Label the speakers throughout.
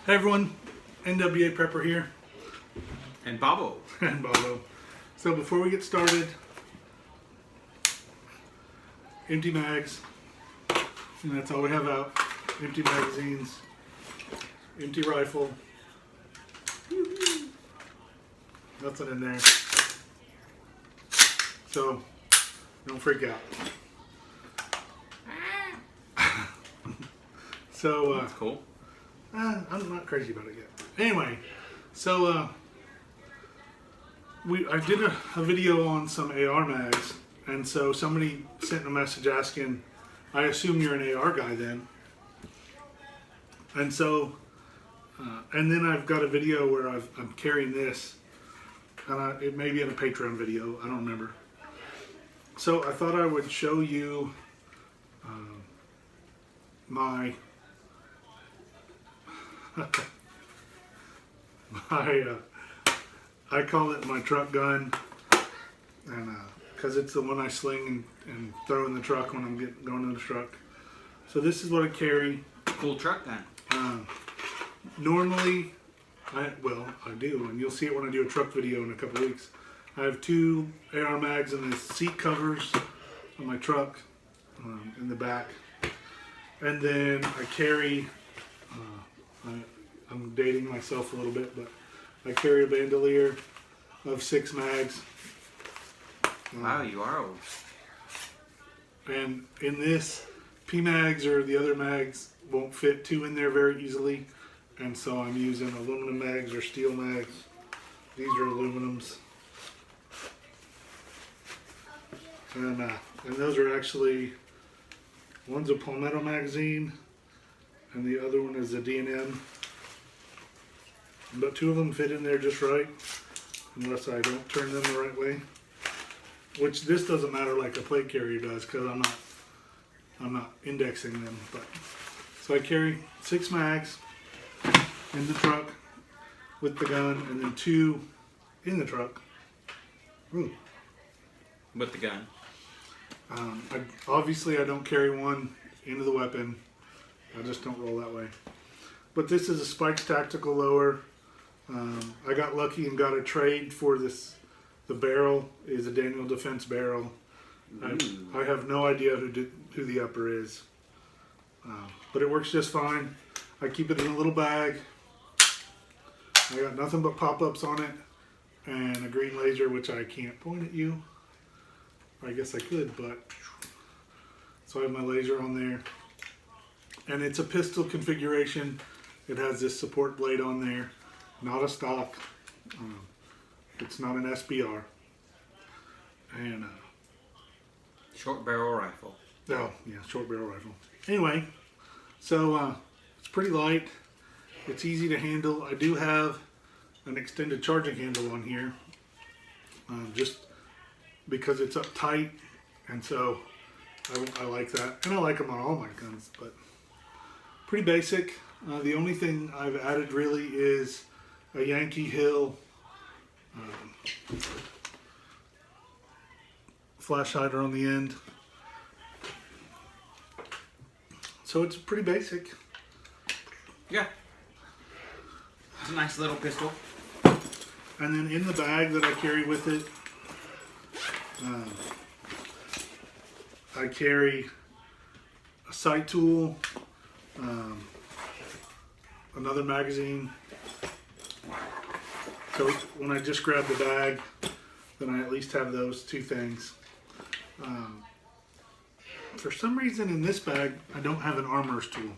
Speaker 1: Hey everyone, NWA Prepper here.
Speaker 2: And Bobo.
Speaker 1: And Bobo. So before we get started, empty mags, and that's all we have out. Empty magazines, empty rifle, nothing in there. So don't freak out. So
Speaker 2: That's cool.
Speaker 1: I'm not crazy about it yet. Anyway, so I did a video on some AR mags, and so somebody sent a message asking, I assume you're an AR guy then. And so, and then I've got a video where I'm carrying this, and it may be in a Patreon video, I don't remember. So I thought I would show you my I call it my truck gun, and because it's the one I sling and throw in the truck when I'm going in the truck. So this is what I carry.
Speaker 2: Cool truck gun.
Speaker 1: Normally, I do, and you'll see it when I do a truck video in a couple weeks. I have 2 AR mags in the seat covers on my truck in the back, and then I carry. I'm dating myself a little bit, but I carry a bandolier of 6 mags.
Speaker 2: Wow, you are old.
Speaker 1: And in this, P mags or the other mags won't fit 2 in there very easily, and so I'm using aluminum mags or steel mags. These are aluminums, and those are actually, one's a Palmetto magazine, and the other one is a D&M. But 2 of them fit in there just right, unless I don't turn them the right way. Which this doesn't matter like a plate carrier does, because I'm not indexing them. But so I carry 6 mags in the truck with the gun, and then 2 in the truck. Ooh.
Speaker 2: With the gun.
Speaker 1: Obviously I don't carry one into the weapon. I just don't roll that way. But this is a Spikes Tactical Lower. I got lucky and got a trade for this. The barrel is a Daniel Defense barrel. I have no idea who the upper is. But it works just fine. I keep it in a little bag. I got nothing but pop-ups on it. And a green laser, which I can't point at you. I guess I could, but... So I have my laser on there. And it's a pistol configuration. It has this support blade on there. Not a stock. It's not an SBR. And
Speaker 2: Short barrel rifle.
Speaker 1: oh yeah, short barrel rifle. Anyway, so it's pretty light. It's easy to handle. I do have an extended charging handle on here, just because it's up tight, and so I like that. And I like them on all my guns, but pretty basic. The only thing I've added really is a Yankee Hill flash hider on the end. So it's pretty basic.
Speaker 2: Yeah. It's a nice little pistol.
Speaker 1: And then in the bag that I carry with it, I carry a sight tool, another magazine. So when I just grab the bag, then I at least have those 2 things. For some reason in this bag, I don't have an armorer's tool.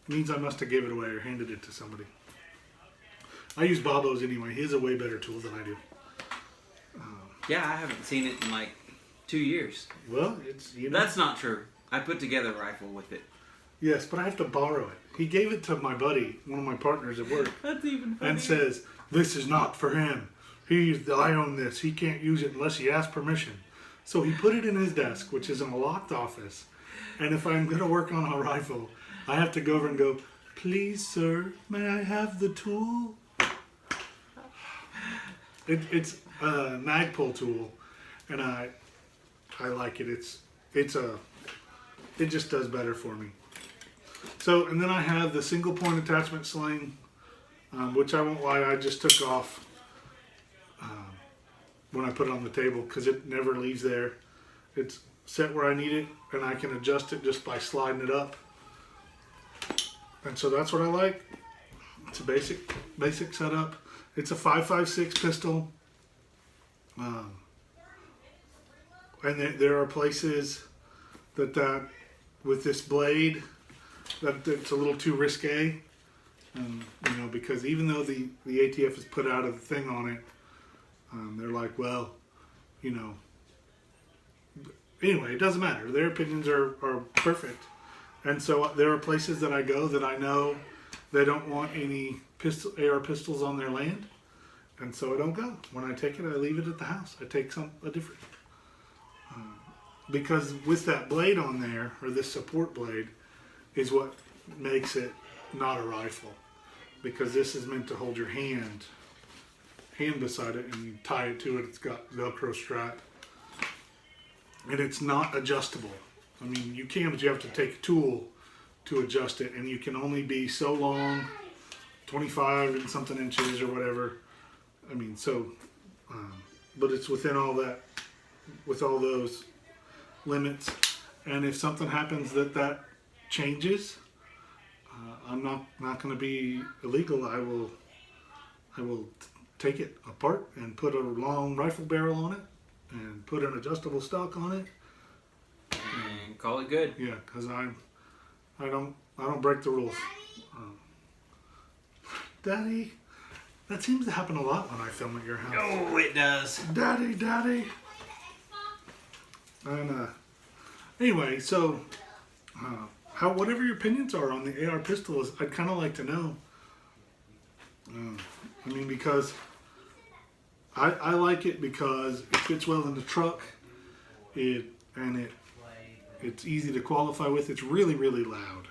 Speaker 1: It means I must have gave it away or handed it to somebody. I use Bobo's anyway. He has a way better tool than I do.
Speaker 2: Yeah, I haven't seen it in like 2 years.
Speaker 1: Well, it's, you know.
Speaker 2: That's not true. I put together a rifle with it.
Speaker 1: Yes, but I have to borrow it. He gave it to my buddy, one of my partners at work.
Speaker 2: That's even funnier.
Speaker 1: And says, this is not for him. I own this. He can't use it unless he asks permission. So he put it in his desk, which is in a locked office. And if I'm going to work on a rifle, I have to go over and go, please, sir, may I have the tool? It's a Magpul tool, and I like it. It just does better for me. So, and then I have the single point attachment sling, which I won't lie, I just took off when I put it on the table because it never leaves there. It's set where I need it, and I can adjust it just by sliding it up. And so that's what I like. It's a basic setup. It's a 5.56 pistol. And there are places that with this blade that it's a little too risque. You know, because even though the ATF has put out a thing on it, they're like, well, you know. Anyway, it doesn't matter. Their opinions are perfect. And so there are places that I go that I know they don't want any AR pistols on their land. And so I don't go. When I take it, I leave it at the house. I take a different. Because with that blade on there, or this support blade, is what makes it not a rifle. Because this is meant to hold your hand beside it, and you tie it to it. It's got Velcro strap. And it's not adjustable. I mean, you can, but you have to take a tool to adjust it, and you can only be so long, 25 and something inches or whatever. I mean, so, but it's within all that, with all those limits. And if something happens that changes, I'm not going to be illegal. I will take it apart and put a long rifle barrel on it and put an adjustable stock on it
Speaker 2: and call it good.
Speaker 1: Yeah, because I don't break the rules. Daddy, that seems to happen a lot when I film at your house.
Speaker 2: Oh, it does.
Speaker 1: Daddy. And anyway, so whatever your opinions are on the AR pistol is, I'd kind of like to know. I mean, because I like it because it fits well in the truck. It's easy to qualify with. It's really, really loud.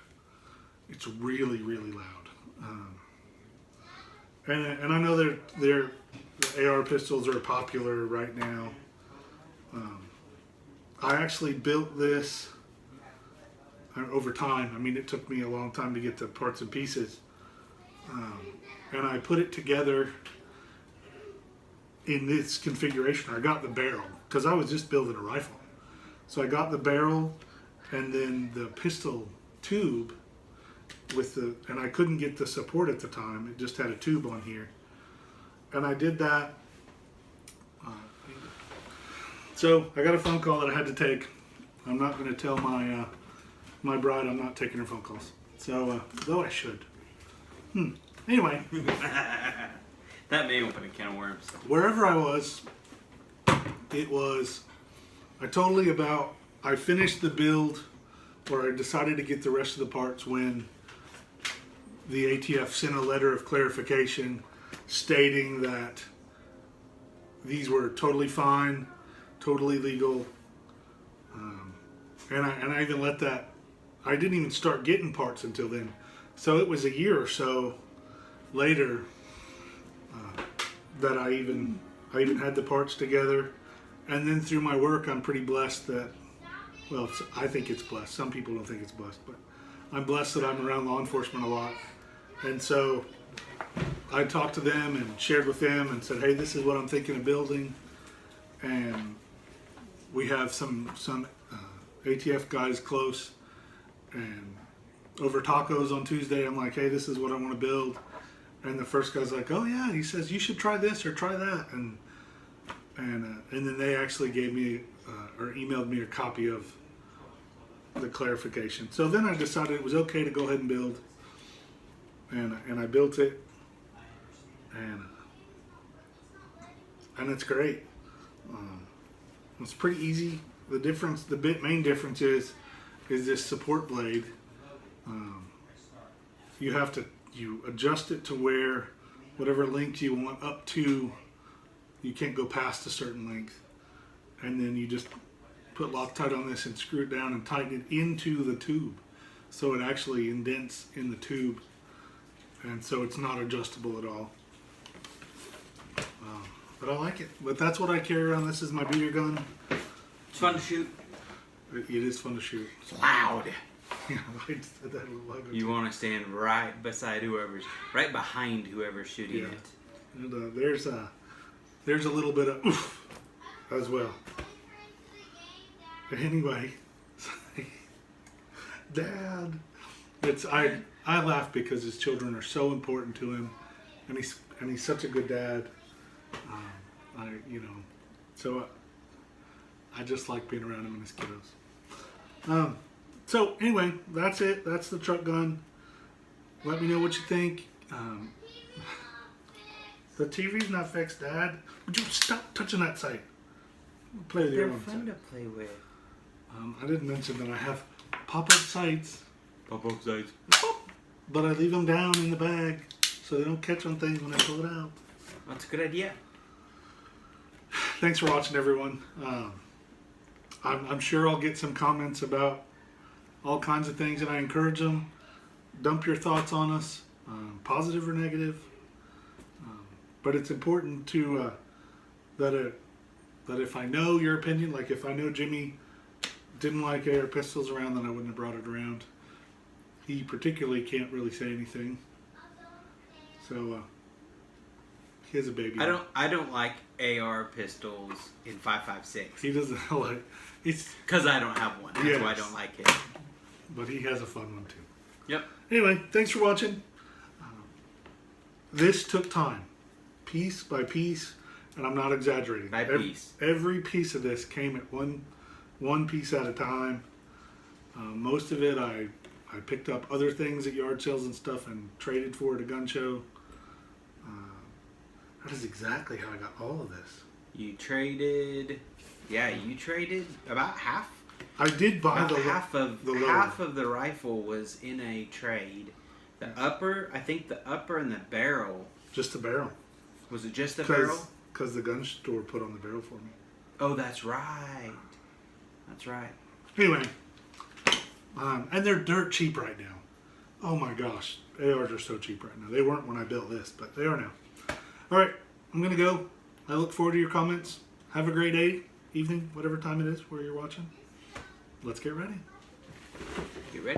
Speaker 1: It's really, really loud. And I know the AR pistols are popular right now. I actually built this over time. I mean, it took me a long time to get the parts and pieces. And I put it together in this configuration. I got the barrel because I was just building a rifle. So I got the barrel and then the pistol tube and I couldn't get the support at the time. It just had a tube on here. And I did that. So I got a phone call that I had to take. I'm not going to tell my bride I'm not taking her phone calls. So, though I should. Anyway.
Speaker 2: That may open a can of worms.
Speaker 1: Wherever I was, I finished the build, or I decided to get the rest of the parts when the ATF sent a letter of clarification stating that these were totally fine, totally legal, and I even let that. I didn't even start getting parts until then, so it was a year or so later that I even had the parts together, and then through my work, I'm pretty blessed that. Well, I think it's blessed. Some people don't think it's blessed, but I'm blessed that I'm around law enforcement a lot, and so I talked to them and shared with them and said, "Hey, this is what I'm thinking of building," and we have some ATF guys close, and over tacos on Tuesday, I'm like, "Hey, this is what I want to build," and the first guy's like, "Oh yeah," he says, "You should try this or try that," and then they actually gave me or emailed me a copy of the clarification. So then I decided it was okay to go ahead and build, and I built it, and it's great. It's pretty easy. The main difference is this support blade. You adjust it to where whatever length you want up to, you can't go past a certain length, and then you just put Loctite on this and screw it down and tighten it into the tube, so it actually indents in the tube, and so it's not adjustable at all. But I like it. But that's what I carry around. This is my beater gun.
Speaker 2: It's fun to shoot.
Speaker 1: It is fun to shoot.
Speaker 2: It's loud.
Speaker 1: Yeah, right. That little logo.
Speaker 2: You want to stand right behind whoever's shooting
Speaker 1: Yeah.
Speaker 2: it.
Speaker 1: And there's a little bit of oof as well. Anyway, Dad, I laugh because his children are so important to him, and he's such a good dad. So I just like being around him and his kiddos. So anyway, that's it. That's the truck gun. Let me know what you think. The TV's not fixed, Dad. Would you stop touching that site? Play with your
Speaker 2: They're
Speaker 1: own
Speaker 2: fun
Speaker 1: site.
Speaker 2: to play with.
Speaker 1: I didn't mention that I have pop-up sites,
Speaker 2: Pop-up sites.
Speaker 1: but I leave them down in the bag so they don't catch on things when I pull it out.
Speaker 2: That's a good idea.
Speaker 1: Thanks for watching, everyone. I'm sure I'll get some comments about all kinds of things, and I encourage them. Dump your thoughts on us, positive or negative. But it's important to that if I know your opinion, like if I know Jimmy didn't like AR pistols around, then I wouldn't have brought it around. He particularly can't really say anything. So he has a baby.
Speaker 2: I don't like AR pistols in 5.56.
Speaker 1: He doesn't like. It's
Speaker 2: Because I don't have one. That's
Speaker 1: Yes.
Speaker 2: why I don't like it.
Speaker 1: but he has a fun one too.
Speaker 2: Yep.
Speaker 1: Anyway, thanks for watching. This took time, piece by piece, and I'm not exaggerating.
Speaker 2: By piece.
Speaker 1: Every piece of this came at one piece at a time. Most of it I picked up other things at yard sales and stuff and traded for at a gun show. That is exactly how I got all of this.
Speaker 2: You traded about half.
Speaker 1: I did buy
Speaker 2: About
Speaker 1: the
Speaker 2: half of
Speaker 1: the lower.
Speaker 2: half of the rifle was in a trade. The upper and the barrel.
Speaker 1: Just the barrel.
Speaker 2: Was it just the barrel?
Speaker 1: Because the gun store put on the barrel for me.
Speaker 2: Oh, that's right. That's right.
Speaker 1: Anyway, and they're dirt cheap right now. Oh my gosh, ARs are so cheap right now. They weren't when I built this, but they are now. All right, I'm gonna go. I look forward to your comments. Have a great day, evening, whatever time it is where you're watching. Let's get ready.